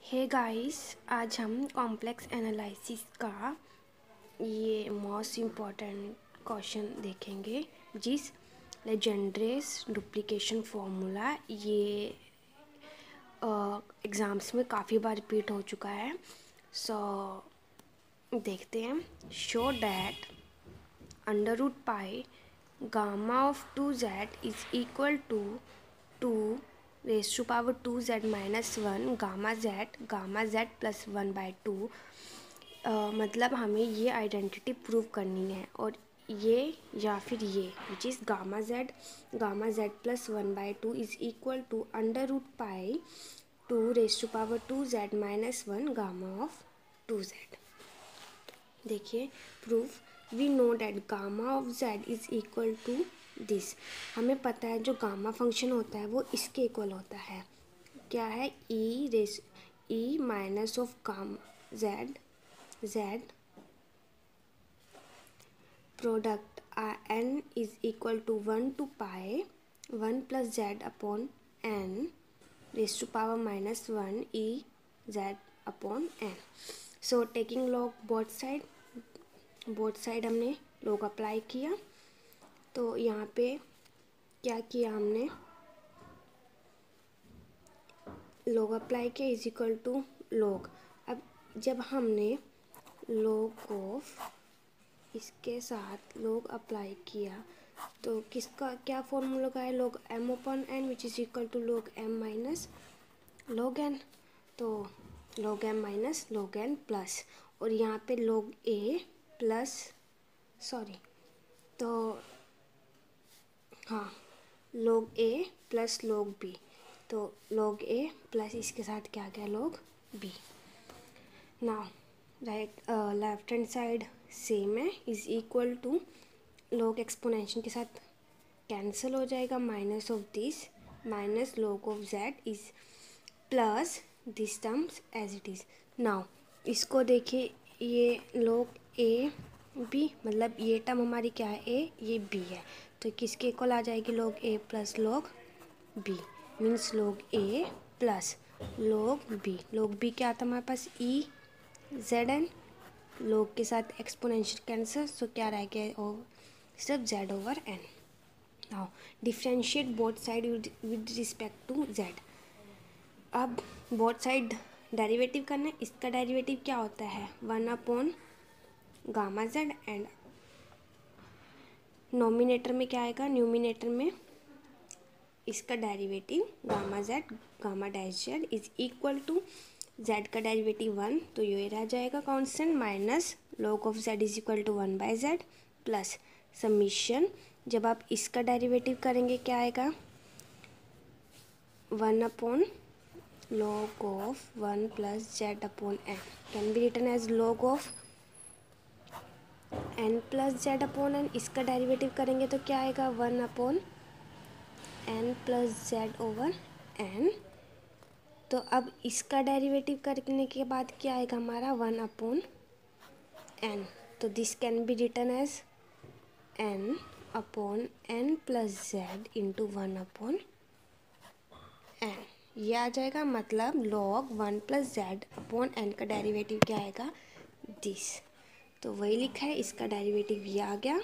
Hey guys, आज हम complex analysis का ये मोस्ट इम्पॉर्टेंट क्वेश्चन देखेंगे, जिस लेजेंड्रेस डुप्लीकेशन फॉर्मूला ये एग्ज़ाम्स में काफ़ी बार रिपीट हो चुका है। देखते हैं। Show that under root pi gamma of 2z is equal to 2 raise to power 2z minus 1 gamma z plus 1/2। मतलब हमें ये आइडेंटिटी प्रूव करनी है, और ये या फिर ये which is gamma z plus 1/2 is equal to under root pi 2 raise to power 2z minus 1 gamma of 2z। देखिए proof, we know that gamma of z is equal to this. हमें पता है जो गामा फंक्शन होता है वो इसके equal होता है। क्या है? E minus of gamma z product n is equal to 1 to pi 1 plus z upon n raise to power minus 1 e z upon n। So taking log both side हमने log apply किया। तो यहाँ पे क्या किया हमने? Log apply किया is equal to log. अब जब हमने लॉग ऑफ इसके साथ लॉग अप्लाई किया तो किसका क्या फॉर्मूला का है? Log m upon n which is equal to log m minus log n। तो log m माइनस log n प्लस, और यहाँ पे log a प्लस तो हाँ log a plus log b। तो log a प्लस इसके साथ क्या गया log b। Now left hand side same है, is equal to log exponential के साथ कैंसिल हो जाएगा, minus of this minus log of z is plus this terms as it is. Now इसको देखिए, ये log a b मतलब ये टर्म हमारी क्या है? a, ये b है, तो किसके इक्वल आ जाएगी? log a plus log b means log a plus log b। log b क्या आता है हमारे पास? e zn। log के साथ एक्सपोनेंशियल कैंसिल, सो क्या रह गया? और सिर्फ z over n। Now differentiate both side with respect to z। अब बोथ साइड डेरिवेटिव करना है। इसका डेरिवेटिव क्या होता है? 1 upon gamma z, and nominator में क्या आएगा? न्यूमिनेटर में इसका derivative gamma dash z is equal to z का डेरिवेटिव 1, तो ये रह जाएगा constant, minus log of z is equal to 1/z plus summation. जब आप इसका डेरिवेटिव करेंगे क्या आएगा? 1 upon log of 1 plus z upon n can be written as log of n plus z upon n। इसका डेरिवेटिव करेंगे तो क्या आएगा? 1 upon n plus z over n। तो अब इसका डेरिवेटिव करने के बाद क्या आएगा हमारा? 1 अपॉन n। तो this can be written as n upon n plus z into 1 upon n। ये आ जाएगा, मतलब log 1 plus z upon n का डेरिवेटिव क्या आएगा? दिस। तो वही लिखा है, इसका डेरिवेटिव ये आ गया,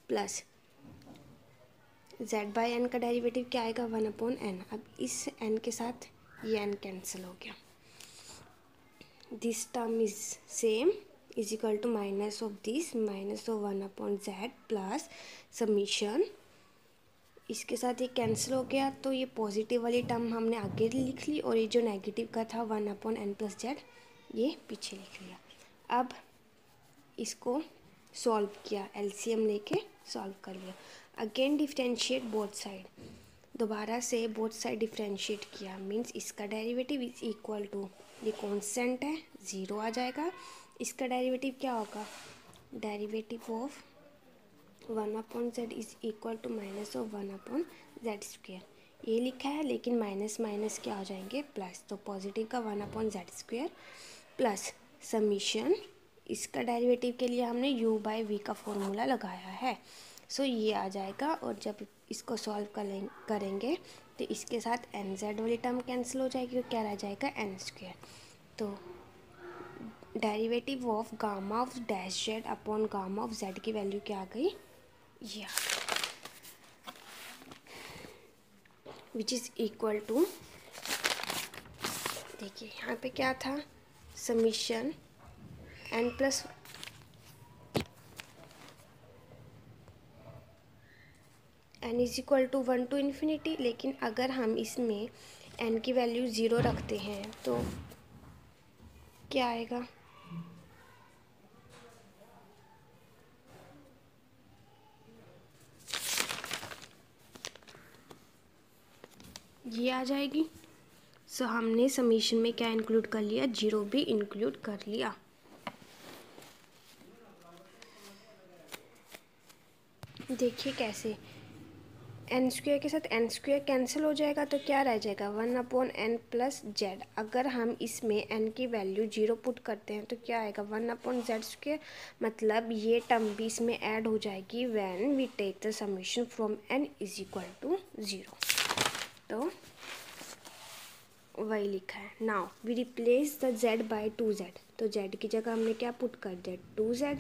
प्लस जेड बाई एन का डेरिवेटिव क्या आएगा? 1 अपॉन एन। अब इस एन के साथ ये एन कैंसिल हो गया, this term is same is equal to minus of this minus of 1 upon z plus summation. इसके साथ ये कैंसिल हो गया, तो ये पॉजिटिव वाली टर्म हमने आगे लिख ली, और ये जो नेगेटिव का था 1 अपॉन एन प्लस जेड ये पीछे लिख लिया। अब इसको सॉल्व किया, एलसीएम लेके सॉल्व कर लिया। अगेन डिफ्रेंशिएट बोथ साइड, दोबारा से बोथ साइड डिफ्रेंशिएट किया, मीन्स इसका डेरिवेटिव इज इक्वल टू, ये कॉन्स्टेंट है 0 आ जाएगा। इसका डेरिवेटिव क्या होगा? Derivative of 1 upon z is equal to minus of 1 upon z square. ये लिखा है, लेकिन माइनस माइनस क्या हो जाएंगे? प्लस। तो पॉजिटिव का 1 upon z square plus summation. इसका डेरिवेटिव के लिए हमने u बाई वी का फॉर्मूला लगाया है, सो ये आ जाएगा। और जब इसको सॉल्व करेंगे तो इसके साथ एन जेड वाली टर्म कैंसिल हो जाएगी, तो क्या रह जाएगा? N square. तो derivative of gamma of dash z upon gamma of z की वैल्यू क्या आ गई, ये आ गई, विच इज़ इक्वल टू, देखिए यहाँ पे क्या था, summation n plus n is equal to 1 to infinity. लेकिन अगर हम इसमें n की वैल्यू 0 रखते हैं तो क्या आएगा, ये आ जाएगी। सो हमने समीशन में क्या इंक्लूड कर लिया, 0 भी इंक्लूड कर लिया। देखिए कैसे, एन स्क्वायर के साथ एन स्क्वायर कैंसिल हो जाएगा तो क्या रह जाएगा, 1 अपॉन एन प्लस जेड। अगर हम इसमें एन की वैल्यू 0 पुट करते हैं तो क्या आएगा, 1 अपॉन जेड स्क्वायर। मतलब ये टर्म भी इसमें ऐड हो जाएगी when we take the summation from n is equal to 0। तो वही लिखा है। Now we replace the z by 2z। तो जेड की जगह हमने क्या पुट कर दिया, 2z,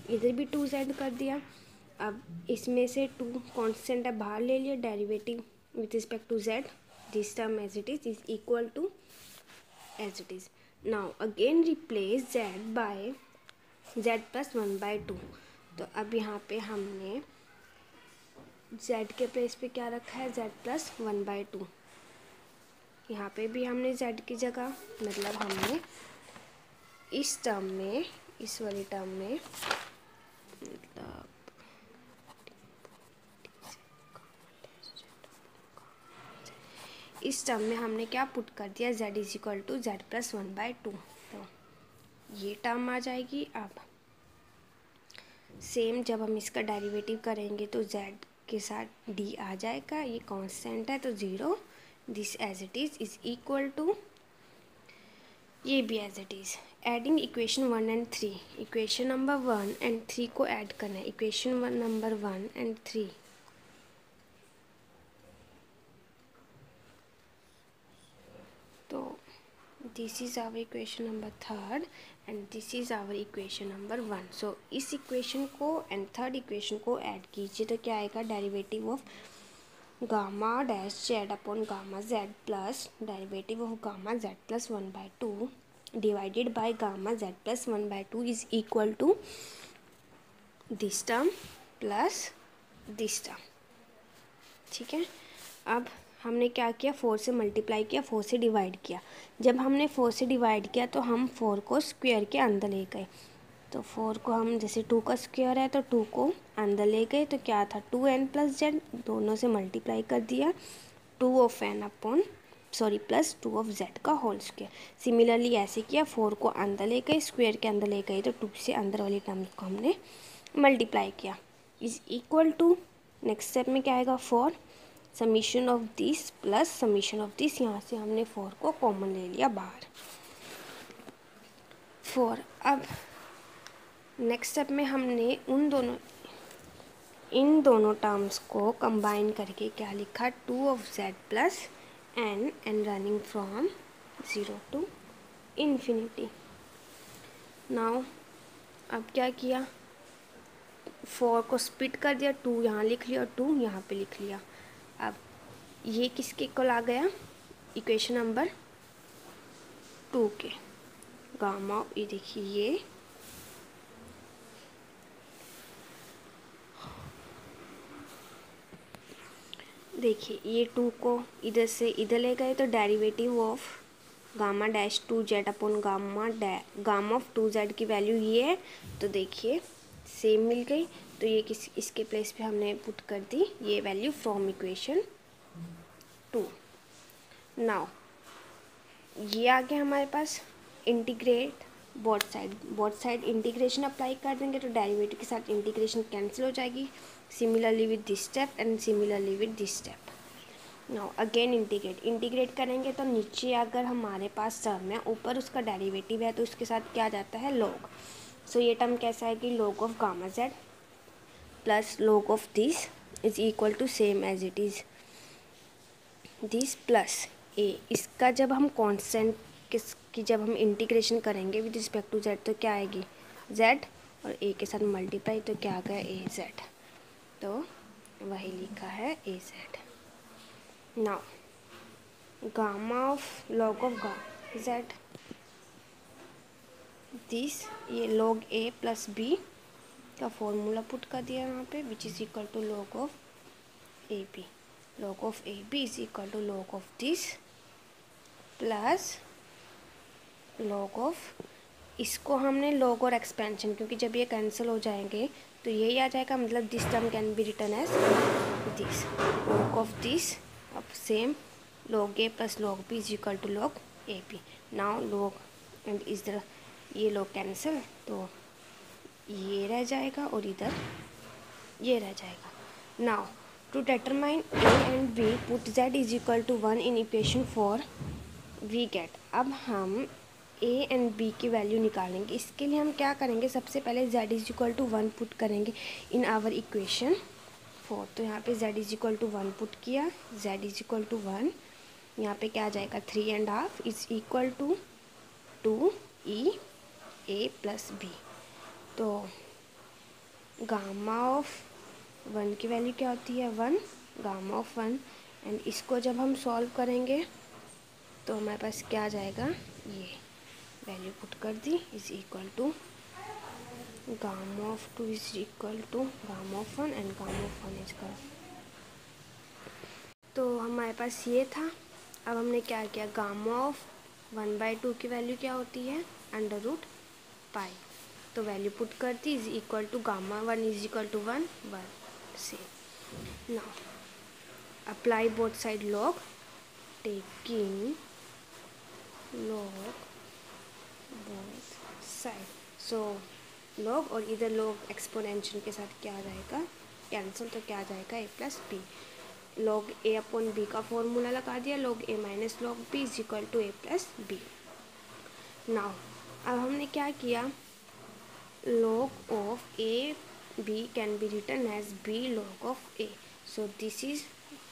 इधर भी 2z कर दिया। अब इसमें से 2 कांस्टेंट है, बाहर ले लिया, derivative with respect to z, this term as it is equal to as it is. Now again replace z by z plus 1/2। तो अब यहाँ पे हमने z के प्लेस पे क्या रखा है, z प्लस 1/2। यहाँ पे भी हमने z की जगह, मतलब हमने इस टर्म में, इस वाली टर्म में, मतलब इस टर्म में हमने क्या पुट कर दिया, z is equal to z plus 1/2। तो ये टर्म आ जाएगी। अब सेम जब हम इसका डेरिवेटिव करेंगे तो z के साथ d आ जाएगा, ये कांस्टेंट है तो 0, this as it is equal to, ये भी as it is. Adding equation 1 and 3, equation number 1 and 3 को ऐड करना है। इक्वेशन नंबर 1 एंड 3, तो this is our equation number 3 and this is our equation number 1। So इस equation को and third equation को add कीजिए तो क्या आएगा, derivative of gamma dash z upon gamma z plus derivative of gamma z plus 1/2 divided by gamma z plus 1/2 is equal to this term plus this term. ठीक है, अब हमने क्या किया, 4 से मल्टीप्लाई किया, 4 से डिवाइड किया। जब हमने 4 से डिवाइड किया तो हम 4 को स्क्वायर के अंदर ले गए। तो 4 को हम, जैसे 2 का स्क्वायर है तो 2 को अंदर ले गए, तो क्या था, 2n प्लस जेड, दोनों से मल्टीप्लाई कर दिया, 2 of n upon plus 2 of z का होल स्क्वायर। सिमिलरली ऐसे किया, 4 को अंदर ले गए, स्क्वायर के अंदर ले गए, तो 2 से अंदर वाली टर्म्स को हमने मल्टीप्लाई किया, is equal to, next step में क्या आएगा, 4 summation of this plus summation of this. यहाँ से हमने 4 को कॉमन ले लिया बाहर, 4। अब नेक्स्ट स्टेप में हमने इन दोनों टर्म्स को कंबाइन करके क्या लिखा, 2 of z plus n and running from 0 to infinity. Now अब क्या किया, 4 को स्प्लिट कर दिया, 2 यहाँ लिख लिया और 2 यहाँ पे लिख लिया। अब ये किसके इक्वल आ गया, इक्वेशन नंबर 2 के, गामा, ये देखिए, ये देखिए, ये 2 को इधर से इधर ले गए तो derivative of gamma dash 2z upon gamma of 2z की वैल्यू ये है, तो देखिए सेम मिल गई। तो ये इसके प्लेस पे हमने पुट कर दी ये वैल्यू फ्रॉम इक्वेशन 2। नाउ ये आ गया हमारे पास, integrate both side integration apply कर देंगे तो डेरिवेटिव के साथ इंटीग्रेशन कैंसिल हो जाएगी, similarly with this step and similarly with this step. Now again integrate करेंगे तो नीचे अगर हमारे पास टर्म है, ऊपर उसका डेरिवेटिव है, तो उसके साथ क्या जाता है, लॉग। सो ये टर्म कैसा है कि log of gamma z plus log of this is equal to same as it is this plus a। इसका जब हम कांस्टेंट कि जब हम इंटीग्रेशन करेंगे विद रिस्पेक्ट टू z तो क्या आएगी z, और a के साथ मल्टीप्लाई तो क्या आ गया a z, तो वही लिखा है a z। Now gamma of log of z, this ये log a प्लस b का फॉर्मूला पुट कर दिया यहाँ पे, which is equal to log of a b. log of a b is equal to log of this plus log of, इसको हमने log और expansion, क्योंकि जब ये कैंसिल हो जाएंगे तो यही आ जाएगा, मतलब this term can be return as this log of this, अब same log a plus log b is equal to log a b. Now log and इधर ये log कैंसिल, तो ये रह जाएगा और इधर ये रह जाएगा। Now to determine a and b put z is equal to 1 in equation 4 we get. अब हम a एंड b की वैल्यू निकालेंगे। इसके लिए हम क्या करेंगे, सबसे पहले z is equal to 1 put करेंगे इन आवर इक्वेशन 4। तो यहाँ पे z इज इक्वल टू 1 पुट किया, z इज इक्वल टू 1, यहाँ पे क्या आ जाएगा 3.5 is equal to 2e a plus b। तो गामा ऑफ 1 की वैल्यू क्या होती है 1, गामा ऑफ 1, एंड इसको जब हम सॉल्व करेंगे तो हमारे पास क्या आ जाएगा, ये वैल्यू पुट कर दी is equal to gamma of 2 is equal to gamma of 1 and gamma of 1 is equal. तो हमारे पास ये था। अब हमने क्या किया, गामा ऑफ 1/2 की वैल्यू क्या होती है √π, तो वैल्यू पुट कर दी is equal to gamma 1 is equal to 1 से। Now apply both side log, taking log both side, so log और इधर log एक्सपोनेंशियल के साथ क्या आ जाएगा कैंसिल, तो क्या आ जाएगा a plus b. log a upon b का फॉर्मूला लगा दिया, log a minus log b is equal to a plus b. Now अब हमने क्या किया, log of a b can be return as b log of a। So this is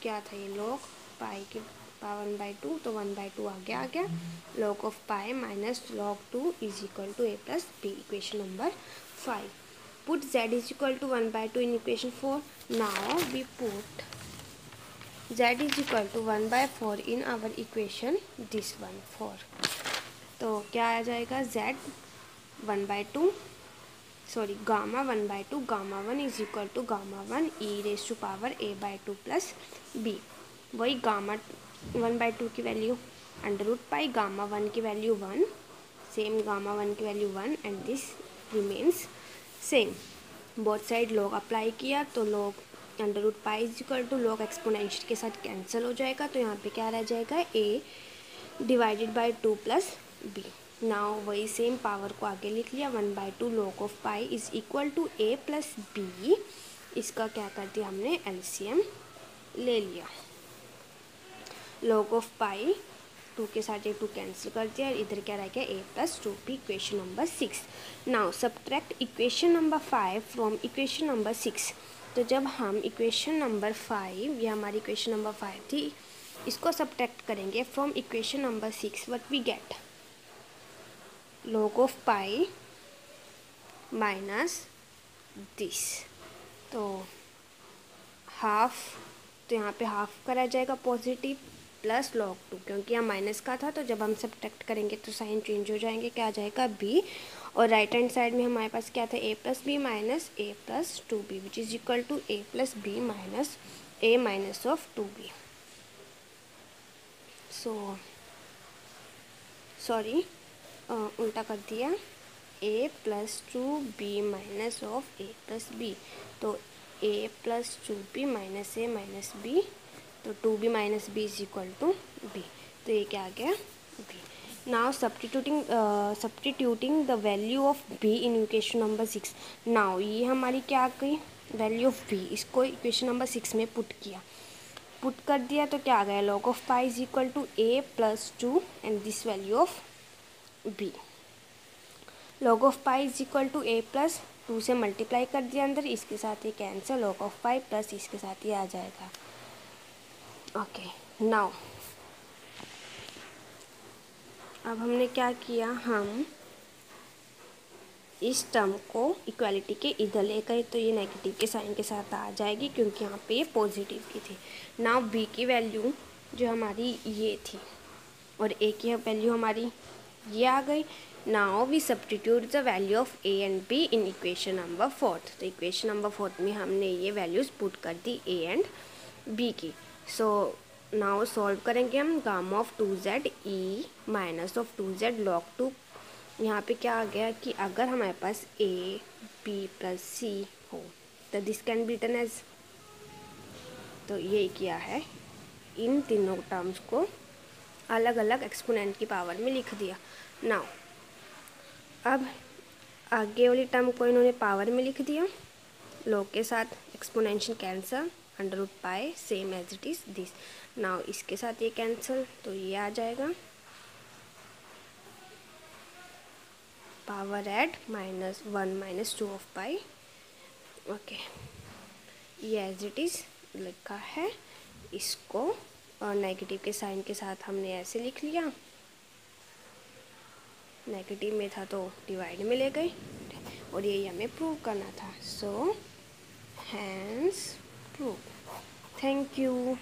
क्या था, ये log पाई की पावर 1/2, तो 1/2 आ गया log of pi minus log 2 is equal to a plus b, equation number 5। Put z is equal to 1/2 in equation 4। Now we put z is equal to 1/4 in our equation this one 4। तो क्या आ जाएगा z 1/2, sorry gamma 1/2 gamma 1 is equal to gamma 1 e raise to power a/2 plus b। वही gamma 1/2 की value √π, gamma 1 की value 1, same gamma 1 की value 1 and this remains same. Both side log apply किया तो log √π is equal to log exponential के साथ cancel हो जाएगा, तो यहाँ पे क्या रह जाएगा a divided by 2 plus b। Now वही सेम पावर को आगे लिख लिया, 1/2 log of pi is equal to a plus b. इसका क्या कर दिया हमने, एलसीएम ले लिया। log ऑफ पाई 2 के साथ ये 2 कैंसिल कर दिया, इधर क्या रह गया a plus 2b, equation number 6। Now subtract equation number 5 from equation number 6। तो जब हम इक्वेशन नंबर 5, ये हमारी इक्वेशन नंबर 5 थी, इसको सब्ट्रैक्ट करेंगे from equation number 6, what we get, log of pi minus this, तो हाफ, तो यहाँ पे हाफ करा जाएगा पॉजिटिव, प्लस log 2, क्योंकि यहाँ माइनस का था तो जब हम सब्ट्रैक्ट करेंगे तो साइन चेंज हो जाएंगे, क्या आ जाएगा b, और राइट हैंड साइड में हमारे पास क्या था a plus b minus a plus 2b which is equal to a plus b minus a minus of 2b। So sorry उल्टा कर दिया, a plus 2b minus of a plus b, तो a plus 2b minus a minus b, तो 2b minus b is equal to b, तो ये क्या आ गया b। Now substituting the value of b in equation number 6। Now ये हमारी क्या आ गई, वैल्यू ऑफ b, इसको इक्वेशन नंबर 6 में पुट किया, पुट कर दिया तो क्या आ गया, log of pi is equal to a plus 2 and this value of b। log of pi is equal to a plus 2 से मल्टीप्लाई कर दिया अंदर, इसके साथ ये cancel, log of pi plus इसके साथ ये आ जाएगा। ओके नाउ अब हमने क्या किया, हम इस टर्म को इक्वालिटी के इधर ले गए तो ये नेगेटिव के साइन के साथ आ जाएगी क्योंकि यहाँ पे ये पॉजिटिव की थी। नाउ बी की वैल्यू जो हमारी ये थी और ए की वैल्यू हमारी ये आ गई। Now we substitute the value of a and b in equation number 4। तो इक्वेशन नंबर 4 में हमने ये वैल्यूज पुट कर दी ए एंड बी की। सो नाउ सॉल्व करेंगे हम। Gamma of 2z E minus of 2z log 2। यहाँ पे क्या आ गया कि अगर हमारे पास ए बी प्लस सी हो तो this can be written as, तो ये किया है, इन तीनों टर्म्स को अलग अलग एक्सपोनेंट की पावर में लिख दिया। नाउ अब आगे वाली टर्म को इन्होंने पावर में लिख दिया, लॉग के साथ exponential cancel, under root pi same as it is this. Now इसके साथ ये कैंसल तो ये आ जाएगा, power at -1 - 2 of pi. Okay, ये एज इट इज़ लिखा है। इसको और नेगेटिव के साइन के साथ हमने ऐसे लिख लिया, नेगेटिव में था तो डिवाइड में ले गए और ये हमें प्रूव करना था। So hence prove. Thank you.